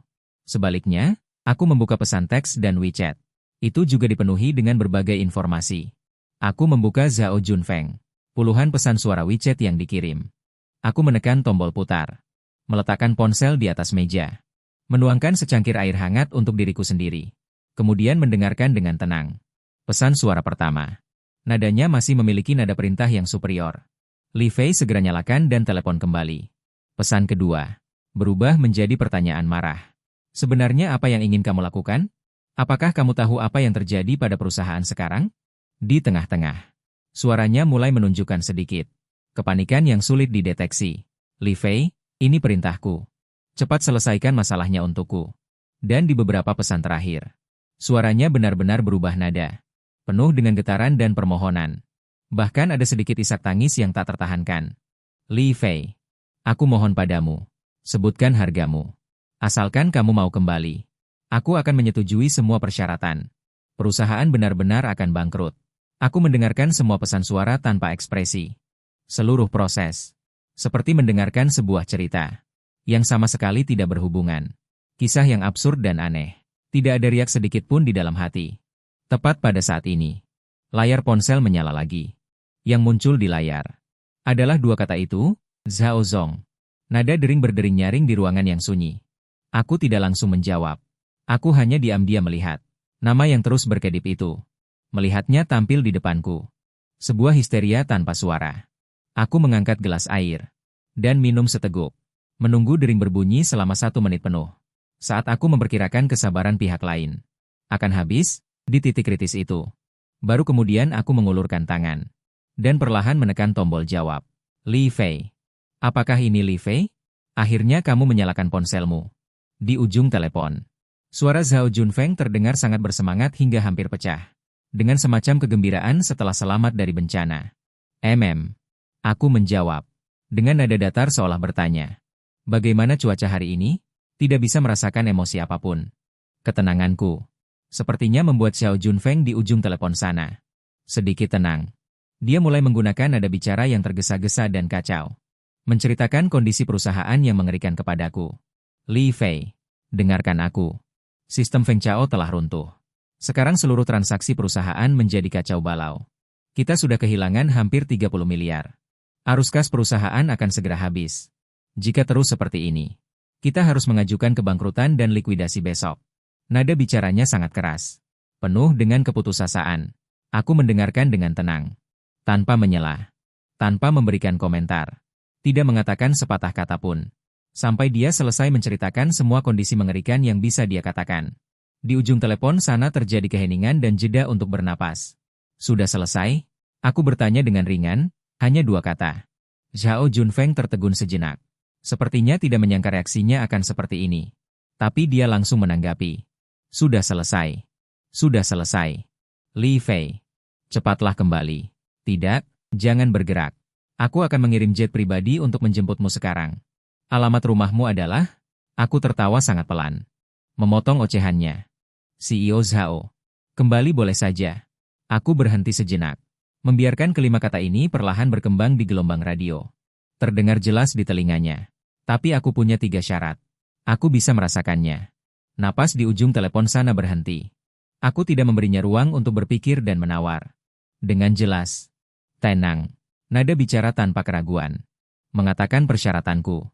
Speaker 1: Sebaliknya, aku membuka pesan teks dan WeChat. Itu juga dipenuhi dengan berbagai informasi. Aku membuka Zhao Junfeng. Puluhan pesan suara WeChat yang dikirim. Aku menekan tombol putar. Meletakkan ponsel di atas meja. Menuangkan secangkir air hangat untuk diriku sendiri. Kemudian mendengarkan dengan tenang. Pesan suara pertama. Nadanya masih memiliki nada perintah yang superior. Li Fei segera nyalakan dan telepon kembali. Pesan kedua. Berubah menjadi pertanyaan marah. Sebenarnya apa yang ingin kamu lakukan? Apakah kamu tahu apa yang terjadi pada perusahaan sekarang? Di tengah-tengah Suaranya mulai menunjukkan sedikit kepanikan yang sulit dideteksi. Li Fei, ini perintahku. Cepat selesaikan masalahnya untukku. Dan di beberapa pesan terakhir, suaranya benar-benar berubah nada, penuh dengan getaran dan permohonan. Bahkan ada sedikit isak tangis yang tak tertahankan. Li Fei, aku mohon padamu, sebutkan hargamu. Asalkan kamu mau kembali, aku akan menyetujui semua persyaratan. Perusahaan benar-benar akan bangkrut. Aku mendengarkan semua pesan suara tanpa ekspresi. Seluruh proses, seperti mendengarkan sebuah cerita yang sama sekali tidak berhubungan. Kisah yang absurd dan aneh. Tidak ada riak sedikit pun di dalam hati. Tepat pada saat ini, layar ponsel menyala lagi. Yang muncul di layar adalah dua kata itu, Zhao Zong. Nada dering berdering nyaring di ruangan yang sunyi. Aku tidak langsung menjawab. Aku hanya diam-diam melihat nama yang terus berkedip itu. Melihatnya tampil di depanku. Sebuah histeria tanpa suara. Aku mengangkat gelas air dan minum seteguk. Menunggu dering berbunyi selama 1 menit penuh. Saat aku memperkirakan kesabaran pihak lain akan habis di titik kritis itu. Baru kemudian aku mengulurkan tangan dan perlahan menekan tombol jawab. Li Fei. Apakah ini Li Fei? Akhirnya kamu menyalakan ponselmu. Di ujung telepon, suara Zhao Junfeng terdengar sangat bersemangat hingga hampir pecah. Dengan semacam kegembiraan setelah selamat dari bencana. Aku menjawab dengan nada datar seolah bertanya. Bagaimana cuaca hari ini? Tidak bisa merasakan emosi apapun. Ketenanganku sepertinya membuat Xiao Junfeng di ujung telepon sana sedikit tenang. Dia mulai menggunakan nada bicara yang tergesa-gesa dan kacau. Menceritakan kondisi perusahaan yang mengerikan kepadaku. Li Fei, dengarkan aku. Sistem Feng Chao telah runtuh. Sekarang seluruh transaksi perusahaan menjadi kacau balau. Kita sudah kehilangan hampir 30 miliar. Arus kas perusahaan akan segera habis. Jika terus seperti ini, kita harus mengajukan kebangkrutan dan likuidasi besok. Nada bicaranya sangat keras, penuh dengan keputusasaan. Aku mendengarkan dengan tenang, tanpa menyela, tanpa memberikan komentar, tidak mengatakan sepatah kata pun. Sampai dia selesai menceritakan semua kondisi mengerikan yang bisa dia katakan. Di ujung telepon sana terjadi keheningan dan jeda untuk bernapas. Sudah selesai? Aku bertanya dengan ringan, hanya 2 kata. Zhao Junfeng tertegun sejenak. Sepertinya tidak menyangka reaksinya akan seperti ini. Tapi dia langsung menanggapi. Sudah selesai. Sudah selesai. Li Fei, cepatlah kembali. Tidak, jangan bergerak. Aku akan mengirim jet pribadi untuk menjemputmu sekarang. Alamat rumahmu adalah? Aku tertawa sangat pelan. Memotong ocehannya. CEO Zhao. Kembali boleh saja. Aku berhenti sejenak. Membiarkan kelima kata ini perlahan berkembang di gelombang radio. Terdengar jelas di telinganya. Tapi aku punya 3 syarat. Aku bisa merasakannya. Napas di ujung telepon sana berhenti. Aku tidak memberinya ruang untuk berpikir dan menawar. Dengan jelas. Tenang. Nada bicara tanpa keraguan. Mengatakan persyaratanku.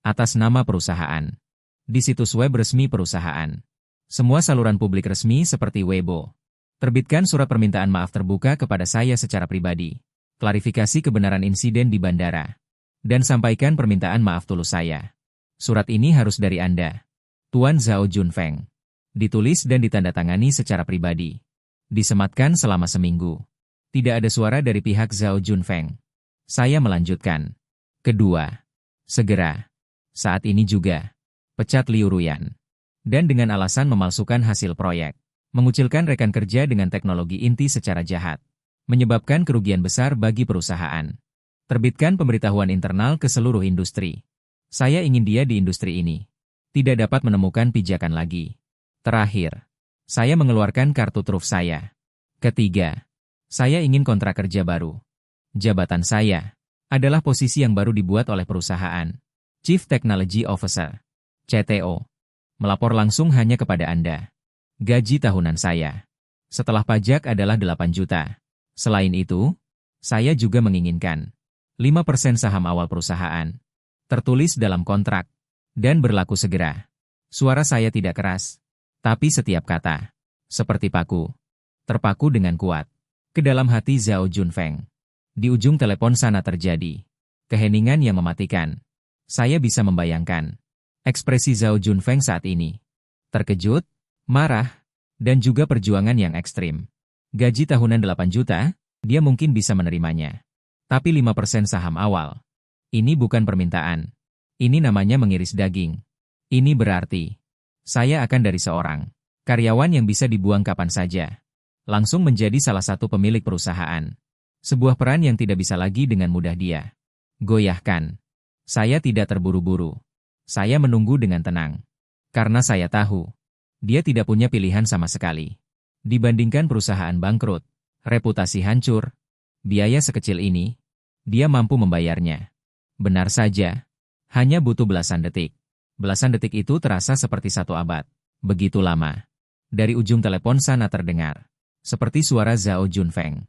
Speaker 1: Atas nama perusahaan. Di situs web resmi perusahaan. Semua saluran publik resmi seperti Weibo. Terbitkan surat permintaan maaf terbuka kepada saya secara pribadi. Klarifikasi kebenaran insiden di bandara. Dan sampaikan permintaan maaf tulus saya. Surat ini harus dari Anda, Tuan Zhao Junfeng. Ditulis dan ditandatangani secara pribadi. Disematkan selama seminggu. Tidak ada suara dari pihak Zhao Junfeng. Saya melanjutkan. Kedua, segera. Saat ini juga. Pecat Liu Ruyan. Dan dengan alasan memalsukan hasil proyek. Mengucilkan rekan kerja dengan teknologi inti secara jahat. Menyebabkan kerugian besar bagi perusahaan. Terbitkan pemberitahuan internal ke seluruh industri. Saya ingin dia di industri ini. Tidak dapat menemukan pijakan lagi. Terakhir, saya mengeluarkan kartu truf saya. Ketiga, saya ingin kontrak kerja baru. Jabatan saya adalah posisi yang baru dibuat oleh perusahaan. Chief Technology Officer, CTO. Melapor langsung hanya kepada Anda. Gaji tahunan saya setelah pajak adalah 8 juta. Selain itu, saya juga menginginkan 5% saham awal perusahaan. Tertulis dalam kontrak. Dan berlaku segera. Suara saya tidak keras. Tapi setiap kata. Seperti paku. Terpaku dengan kuat. Ke dalam hati Zhao Junfeng. Di ujung telepon sana terjadi keheningan yang mematikan. Saya bisa membayangkan ekspresi Zhao Junfeng saat ini. Terkejut, marah, dan juga perjuangan yang ekstrim. Gaji tahunan 8 juta, dia mungkin bisa menerimanya. Tapi 5% saham awal. Ini bukan permintaan. Ini namanya mengiris daging. Ini berarti, saya akan dari seorang karyawan yang bisa dibuang kapan saja, langsung menjadi salah satu pemilik perusahaan. Sebuah peran yang tidak bisa lagi dengan mudah dia goyahkan. Saya tidak terburu-buru. Saya menunggu dengan tenang. Karena saya tahu, dia tidak punya pilihan sama sekali. Dibandingkan perusahaan bangkrut, reputasi hancur, biaya sekecil ini, dia mampu membayarnya. Benar saja, hanya butuh belasan detik. Belasan detik itu terasa seperti 1 abad. Begitu lama. Dari ujung telepon sana terdengar, seperti suara Zhao Junfeng,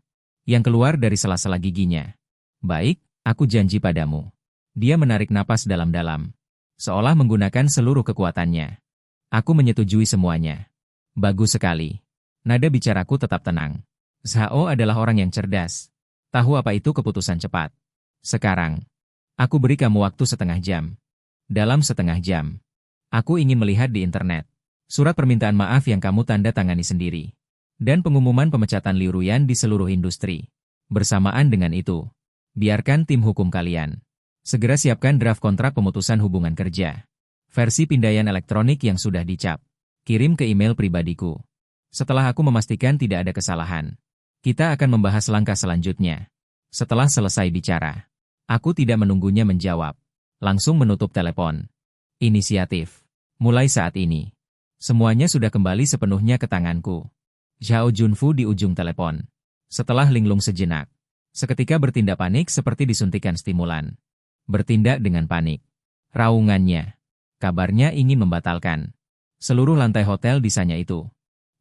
Speaker 1: yang keluar dari sela-sela giginya. Baik, aku janji padamu. Dia menarik napas dalam-dalam, seolah menggunakan seluruh kekuatannya. Aku menyetujui semuanya. Bagus sekali. Nada bicaraku tetap tenang. Zhao adalah orang yang cerdas. Tahu apa itu keputusan cepat. Sekarang, aku beri kamu waktu setengah jam. Dalam setengah jam, aku ingin melihat di internet surat permintaan maaf yang kamu tanda tangani sendiri, dan pengumuman pemecatan Liu Ruyan di seluruh industri. Bersamaan dengan itu, biarkan tim hukum kalian segera siapkan draft kontrak pemutusan hubungan kerja. Versi pindaian elektronik yang sudah dicap. Kirim ke email pribadiku. Setelah aku memastikan tidak ada kesalahan, kita akan membahas langkah selanjutnya. Setelah selesai bicara, aku tidak menunggunya menjawab. Langsung menutup telepon. Inisiatif. Mulai saat ini, semuanya sudah kembali sepenuhnya ke tanganku. Zhao Junfu di ujung telepon. Setelah linglung sejenak, seketika bertindak panik seperti disuntikan stimulan. Bertindak dengan panik. Raungannya. Kabarnya ingin membatalkan seluruh lantai hotel di sana itu.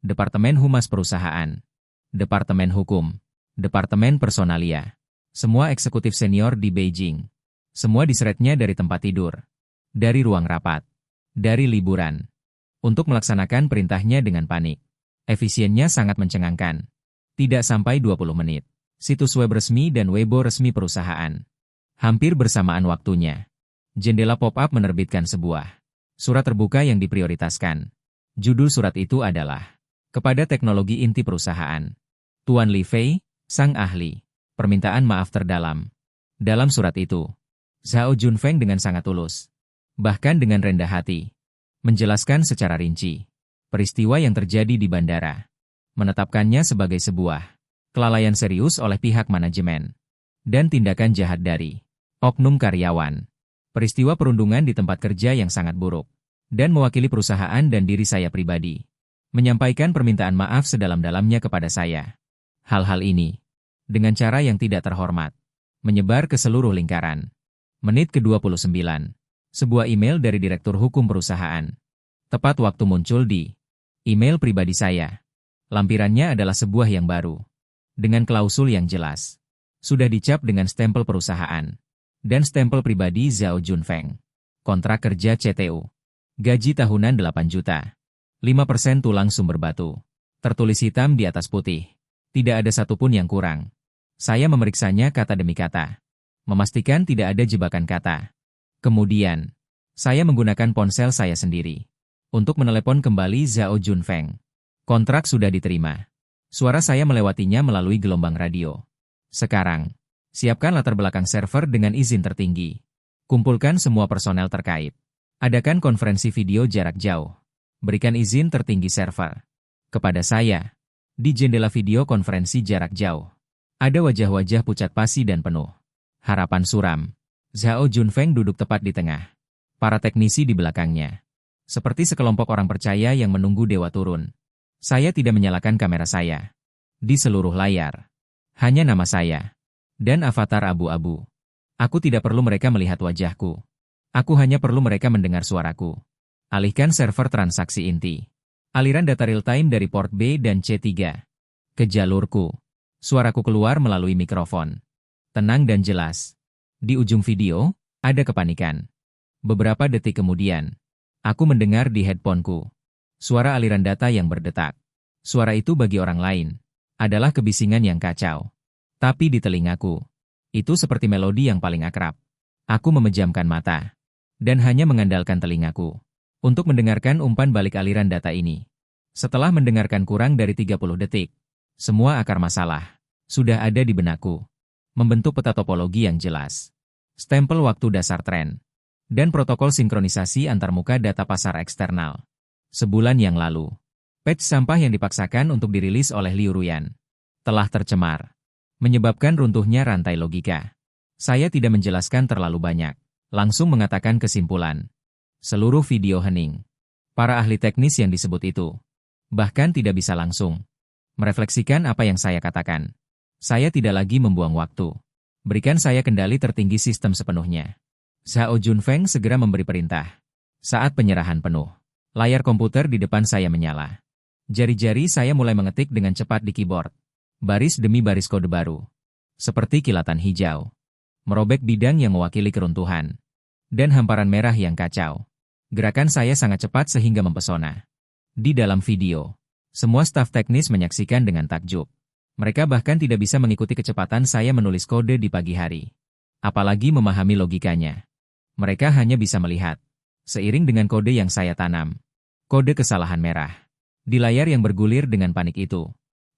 Speaker 1: Departemen Humas Perusahaan. Departemen Hukum. Departemen Personalia. Semua eksekutif senior di Beijing. Semua diseretnya dari tempat tidur, dari ruang rapat, dari liburan, untuk melaksanakan perintahnya dengan panik. Efisiennya sangat mencengangkan. Tidak sampai 20 menit. Situs web resmi dan Weibo resmi perusahaan. Hampir bersamaan waktunya. Jendela pop-up menerbitkan sebuah surat terbuka yang diprioritaskan. Judul surat itu adalah, kepada teknologi inti perusahaan. Tuan Li Fei, sang ahli. Permintaan maaf terdalam. Dalam surat itu, Zhao Junfeng dengan sangat tulus, bahkan dengan rendah hati, menjelaskan secara rinci peristiwa yang terjadi di bandara, menetapkannya sebagai sebuah kelalaian serius oleh pihak manajemen, dan tindakan jahat dari oknum karyawan. Peristiwa perundungan di tempat kerja yang sangat buruk, dan mewakili perusahaan dan diri saya pribadi, menyampaikan permintaan maaf sedalam-dalamnya kepada saya. Hal-hal ini, dengan cara yang tidak terhormat, menyebar ke seluruh lingkaran. Menit ke-29. Sebuah email dari Direktur Hukum Perusahaan. Tepat waktu muncul di email pribadi saya. Lampirannya adalah sebuah yang baru. Dengan klausul yang jelas. Sudah dicap dengan stempel perusahaan. Dan stempel pribadi Zhao Junfeng. Kontrak kerja CTU. Gaji tahunan 8 juta. 5% tulang sumber batu. Tertulis hitam di atas putih. Tidak ada satupun yang kurang. Saya memeriksanya kata demi kata. Memastikan tidak ada jebakan kata. Kemudian, saya menggunakan ponsel saya sendiri untuk menelepon kembali Zhao Junfeng. Kontrak sudah diterima. Suara saya melewatinya melalui gelombang radio. Sekarang, siapkan latar belakang server dengan izin tertinggi. Kumpulkan semua personel terkait. Adakan konferensi video jarak jauh. Berikan izin tertinggi server. Kepada saya, di jendela video konferensi jarak jauh, ada wajah-wajah pucat pasi dan penuh harapan suram. Zhao Junfeng duduk tepat di tengah. Para teknisi di belakangnya. Seperti sekelompok orang percaya yang menunggu dewa turun. Saya tidak menyalakan kamera saya. Di seluruh layar, hanya nama saya. Dan avatar abu-abu. Aku tidak perlu mereka melihat wajahku. Aku hanya perlu mereka mendengar suaraku. Alihkan server transaksi inti. Aliran data real-time dari port B dan C3. Ke jalurku. Suaraku keluar melalui mikrofon. Tenang dan jelas. Di ujung video, ada kepanikan. Beberapa detik kemudian, aku mendengar di headphoneku suara aliran data yang berdetak. Suara itu bagi orang lain adalah kebisingan yang kacau. Tapi di telingaku, itu seperti melodi yang paling akrab. Aku memejamkan mata dan hanya mengandalkan telingaku untuk mendengarkan umpan balik aliran data ini. Setelah mendengarkan kurang dari 30 detik, semua akar masalah Sudah ada di benakku. Membentuk peta topologi yang jelas. Stempel waktu dasar tren. Dan protokol sinkronisasi antarmuka data pasar eksternal. Sebulan yang lalu, patch sampah yang dipaksakan untuk dirilis oleh Liu Ruyan telah tercemar, menyebabkan runtuhnya rantai logika. Saya tidak menjelaskan terlalu banyak, langsung mengatakan kesimpulan. Seluruh video hening. Para ahli teknis yang disebut itu bahkan tidak bisa langsung merefleksikan apa yang saya katakan. Saya tidak lagi membuang waktu. Berikan saya kendali tertinggi sistem sepenuhnya. Zhao Junfeng segera memberi perintah. Saat penyerahan penuh, layar komputer di depan saya menyala. Jari-jari saya mulai mengetik dengan cepat di keyboard. Baris demi baris kode baru. Seperti kilatan hijau. Merobek bidang yang mewakili keruntuhan. Dan hamparan merah yang kacau. Gerakan saya sangat cepat sehingga mempesona. Di dalam video, semua staf teknis menyaksikan dengan takjub. Mereka bahkan tidak bisa mengikuti kecepatan saya menulis kode di pagi hari. Apalagi memahami logikanya. Mereka hanya bisa melihat. Seiring dengan kode yang saya tanam. Kode kesalahan merah. Di layar yang bergulir dengan panik itu.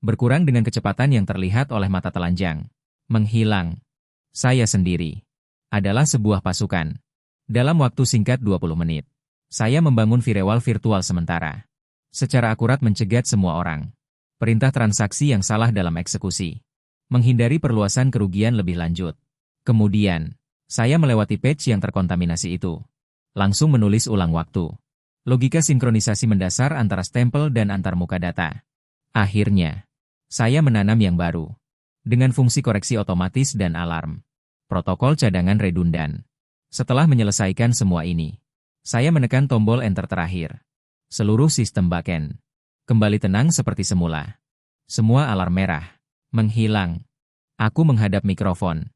Speaker 1: Berkurang dengan kecepatan yang terlihat oleh mata telanjang. Menghilang. Saya sendiri. Adalah sebuah pasukan. Dalam waktu singkat 20 menit. Saya membangun firewall virtual sementara. Secara akurat mencegat semua orang. Perintah transaksi yang salah dalam eksekusi. Menghindari perluasan kerugian lebih lanjut. Kemudian, saya melewati patch yang terkontaminasi itu. Langsung menulis ulang waktu. Logika sinkronisasi mendasar antara stempel dan antarmuka data. Akhirnya, saya menanam yang baru. Dengan fungsi koreksi otomatis dan alarm. Protokol cadangan redundan. Setelah menyelesaikan semua ini, saya menekan tombol enter terakhir. Seluruh sistem backend kembali tenang seperti semula. Semua alarm merah menghilang. Aku menghadap mikrofon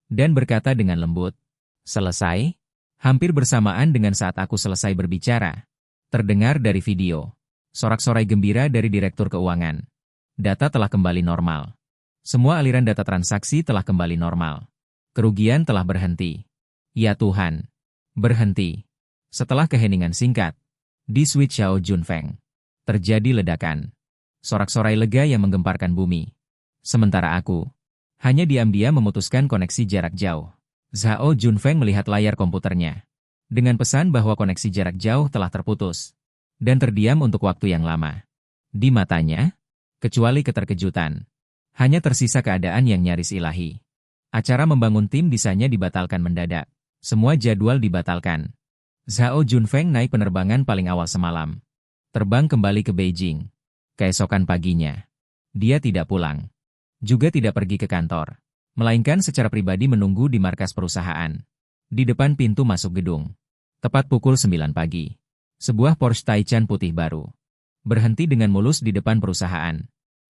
Speaker 1: dan berkata dengan lembut, "Selesai?" Hampir bersamaan dengan saat aku selesai berbicara, terdengar dari video sorak-sorai gembira dari Direktur Keuangan. Data telah kembali normal. Semua aliran data transaksi telah kembali normal. Kerugian telah berhenti. Ya Tuhan, berhenti. Setelah keheningan singkat, di switch Zhao Junfeng terjadi ledakan. Sorak-sorai lega yang menggemparkan bumi. Sementara aku hanya diam-diam memutuskan koneksi jarak jauh. Zhao Junfeng melihat layar komputernya dengan pesan bahwa koneksi jarak jauh telah terputus dan terdiam untuk waktu yang lama. Di matanya, kecuali keterkejutan, hanya tersisa keadaan yang nyaris ilahi. Acara membangun tim desainnya dibatalkan mendadak. Semua jadwal dibatalkan. Zhao Junfeng naik penerbangan paling awal semalam. Terbang kembali ke Beijing. Keesokan paginya, dia tidak pulang. Juga tidak pergi ke kantor. Melainkan secara pribadi menunggu di markas perusahaan. Di depan pintu masuk gedung. Tepat pukul 9 pagi. Sebuah Porsche Taycan putih baru berhenti dengan mulus di depan perusahaan.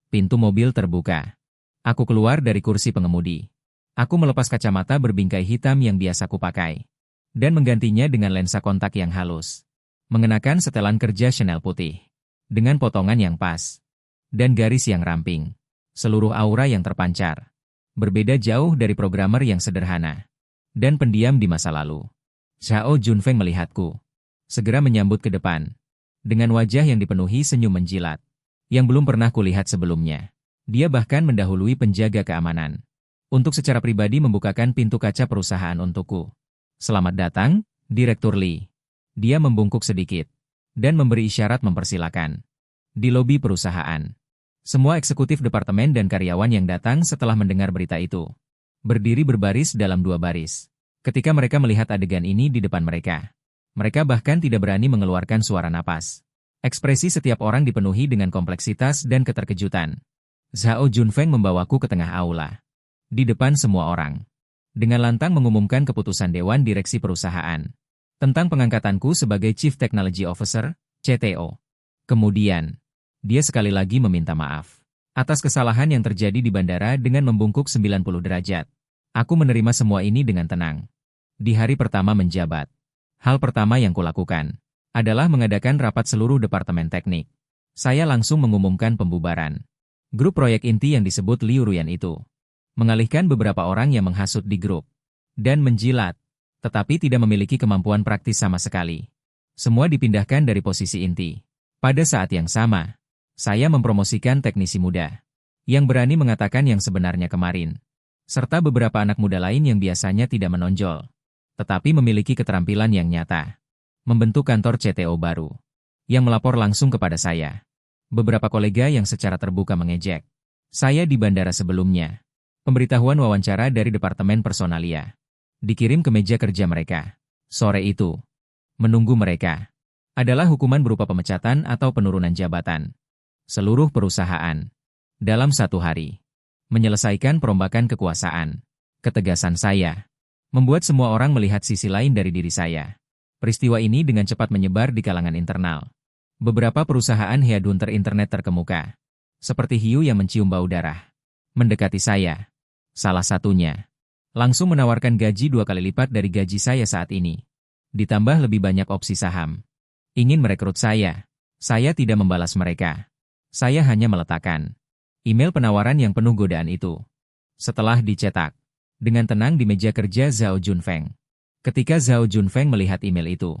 Speaker 1: Pintu mobil terbuka. Aku keluar dari kursi pengemudi. Aku melepas kacamata berbingkai hitam yang biasa kupakai. Dan menggantinya dengan lensa kontak yang halus. Mengenakan setelan kerja Chanel putih. Dengan potongan yang pas. Dan garis yang ramping. Seluruh aura yang terpancar. Berbeda jauh dari programmer yang sederhana. Dan pendiam di masa lalu. Zhao Junfeng melihatku. Segera menyambut ke depan. Dengan wajah yang dipenuhi senyum menjilat. Yang belum pernah kulihat sebelumnya. Dia bahkan mendahului penjaga keamanan. Untuk secara pribadi membukakan pintu kaca perusahaan untukku. "Selamat datang, Direktur Lee." Dia membungkuk sedikit. Dan memberi isyarat mempersilakan. Di lobi perusahaan. Semua eksekutif departemen dan karyawan yang datang setelah mendengar berita itu. Berdiri berbaris dalam 2 baris. Ketika mereka melihat adegan ini di depan mereka. Mereka bahkan tidak berani mengeluarkan suara napas. Ekspresi setiap orang dipenuhi dengan kompleksitas dan keterkejutan. Zhao Junfeng membawaku ke tengah aula. Di depan semua orang. Dengan lantang mengumumkan keputusan Dewan Direksi Perusahaan. Tentang pengangkatanku sebagai Chief Technology Officer, CTO. Kemudian, dia sekali lagi meminta maaf. Atas kesalahan yang terjadi di bandara dengan membungkuk 90 derajat. Aku menerima semua ini dengan tenang. Di hari pertama menjabat. Hal pertama yang kulakukan adalah mengadakan rapat seluruh departemen teknik. Saya langsung mengumumkan pembubaran grup proyek inti yang disebut Liu Ruyan itu. Mengalihkan beberapa orang yang menghasut di grup. Dan menjilat. Tetapi tidak memiliki kemampuan praktis sama sekali. Semua dipindahkan dari posisi inti. Pada saat yang sama, saya mempromosikan teknisi muda. Yang berani mengatakan yang sebenarnya kemarin. Serta beberapa anak muda lain yang biasanya tidak menonjol, tetapi memiliki keterampilan yang nyata. Membentuk kantor CTO baru. Yang melapor langsung kepada saya. Beberapa kolega yang secara terbuka mengejek saya di bandara sebelumnya. Pemberitahuan wawancara dari Departemen Personalia dikirim ke meja kerja mereka. Sore itu, menunggu mereka adalah hukuman berupa pemecatan atau penurunan jabatan. Seluruh perusahaan dalam 1 hari menyelesaikan perombakan kekuasaan. Ketegasan saya membuat semua orang melihat sisi lain dari diri saya. Peristiwa ini dengan cepat menyebar di kalangan internal. Beberapa perusahaan headhunter internet terkemuka, seperti hiu yang mencium bau darah, mendekati saya. Salah satunya langsung menawarkan gaji 2 kali lipat dari gaji saya saat ini. Ditambah lebih banyak opsi saham. Ingin merekrut saya. Saya tidak membalas mereka. Saya hanya meletakkan email penawaran yang penuh godaan itu. Setelah dicetak dengan tenang di meja kerja Zhao Junfeng. Ketika Zhao Junfeng melihat email itu,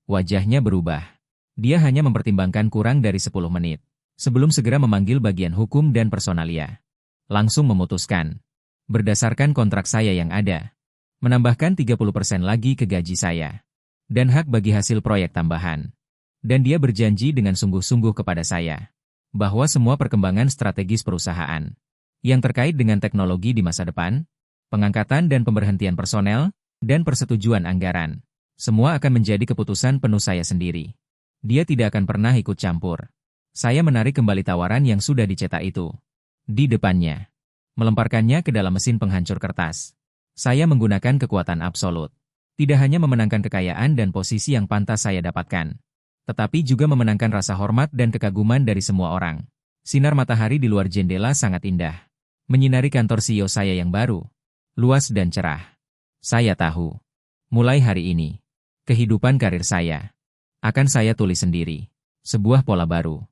Speaker 1: wajahnya berubah. Dia hanya mempertimbangkan kurang dari 10 menit sebelum segera memanggil bagian hukum dan personalia. Langsung memutuskan, berdasarkan kontrak saya yang ada, menambahkan 30% lagi ke gaji saya, dan hak bagi hasil proyek tambahan. Dan dia berjanji dengan sungguh-sungguh kepada saya, bahwa semua perkembangan strategis perusahaan, yang terkait dengan teknologi di masa depan, pengangkatan dan pemberhentian personel, dan persetujuan anggaran, semua akan menjadi keputusan penuh saya sendiri. Dia tidak akan pernah ikut campur. Saya menarik kembali tawaran yang sudah dicetak itu. Di depannya. Melemparkannya ke dalam mesin penghancur kertas. Saya menggunakan kekuatan absolut. Tidak hanya memenangkan kekayaan dan posisi yang pantas saya dapatkan, tetapi juga memenangkan rasa hormat dan kekaguman dari semua orang. Sinar matahari di luar jendela sangat indah. Menyinari kantor CEO saya yang baru. Luas dan cerah. Saya tahu. Mulai hari ini, kehidupan karir saya akan saya tulis sendiri. Sebuah pola baru.